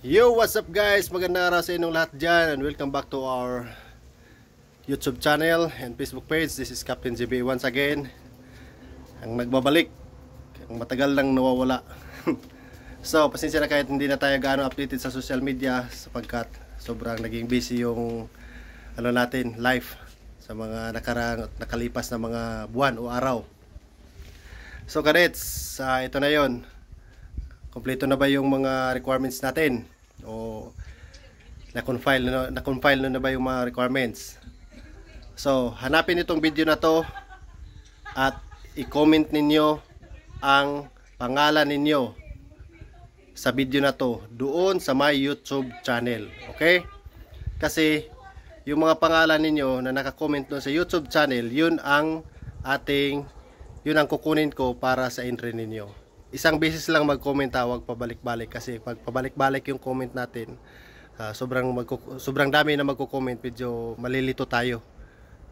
Yo, what's up guys? Magandang araw sa inyong lahat dyan and welcome back to our YouTube channel and Facebook page. This is Captain JB once again, ang nagbabalik, ang matagal nang nawawala. So, pasensya na kahit hindi na tayo gaano updated sa social media sapagkat sobrang naging busy yung natin, life sa mga nakalipas na mga buwan o araw. So kadets, ito na yon. Kompleto na ba yung mga requirements natin? O na-confile na ba yung mga requirements? So, hanapin itong video na to at i-comment ninyo ang pangalan ninyo sa video na to doon sa my YouTube channel. Okay? Kasi yung mga pangalan ninyo na naka-comment doon sa YouTube channel, yun ang kukunin ko para sa entry ninyo. Isang beses lang mag-comment, huwag pabalik-balik kasi pag pabalik-balik yung comment natin, sobrang dami na magko-comment, medyo malilito tayo.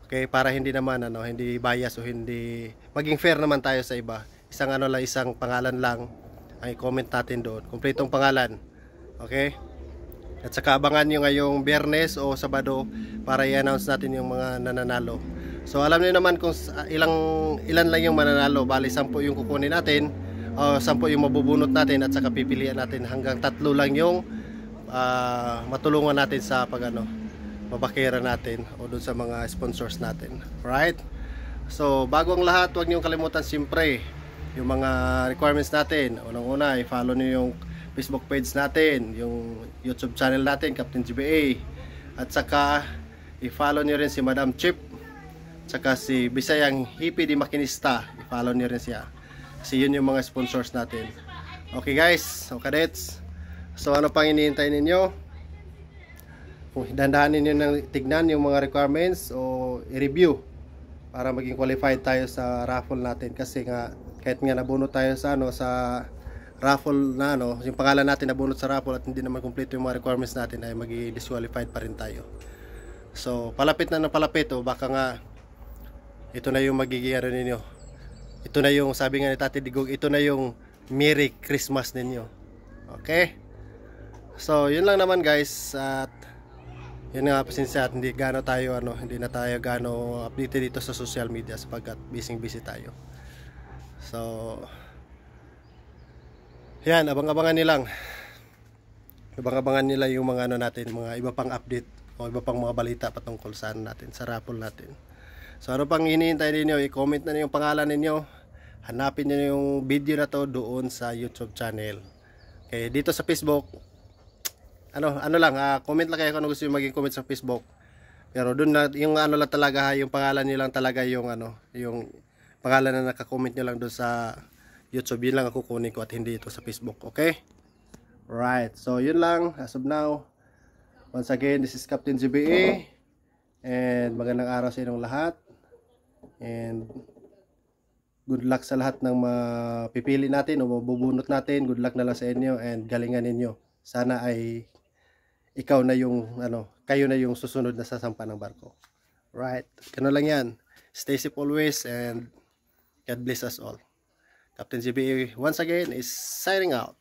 Okay, para hindi naman hindi bias o hindi maging fair naman tayo sa iba. Isang pangalan lang ay comment natin doon. Kumpletong pangalan. Okay? At saka abangan nyo ngayong Biyernes o Sabado para i-announce natin yung mga nananalo. So alam niyo naman kung ilan lang yung mananalo, bali 10 yung kukunin natin. 10 yung mabubunot natin at saka pipilian natin hanggang 3 lang yung matulungan natin sa mabakera natin o dun sa mga sponsors natin. Right? So bago ang lahat, huwag niyo kalimutan siyempre yung mga requirements natin. Unang-una, i-follow niyo yung Facebook page natin, yung YouTube channel natin, Captain GBA, at saka i-follow niyo rin si Madam Chip, at saka si Bisayang Hippie di Makinista, i-follow niyo rin siya. Kasi yun yung mga sponsors natin. Okay guys, so cadets, so ano pang iniintay ninyo? Kung dandahanin nyo nang tignan yung mga requirements o i-review para maging qualified tayo sa raffle natin. Kasi nga kahit nga nabunot tayo sa sa raffle na yung pangalan natin nabunot sa raffle at hindi naman complete yung mga requirements natin, ay maging disqualified pa rin tayo. So palapit na palapit, baka nga ito na yung magiging ninyo. Ito na yung, sabi nga ni Tati Digong, ito na yung Merry Christmas ninyo. Okay? So, yun lang naman guys. At yun nga, pasensya at hindi na tayo gaano updated dito sa social media sapagkat busy tayo. So, yan, abang-abangan nilang. Abang-abangan nila yung mga natin, mga iba pang update o iba pang mga balita patungkol sa natin, sa raffle natin. So ano pang hinihintay ninyo, i-comment na niyo yung pangalan ninyo. Hanapin niyo yung video na to doon sa YouTube channel. Okay, dito sa Facebook, comment lang kayo kung ano gusto niyo maging comment sa Facebook. Pero doon na yung lang talaga, yung pangalan niyo lang talaga yung yung pangalan na naka-comment niyo lang doon sa YouTube, yun lang ang kukunin ko at hindi ito sa Facebook, okay? Right. So yun lang as of now. Once again, this is Captain GBA and magandang araw sa inyong lahat. And good luck sa lahat ng mapipili natin o mabubunot natin. Good luck na lang sa inyo and galingan ninyo. Sana ay kayo na yung susunod na sasampa ng barko. Right? Ganun lang yan. Stay safe always and God bless us all. Captain GBA once again is signing out.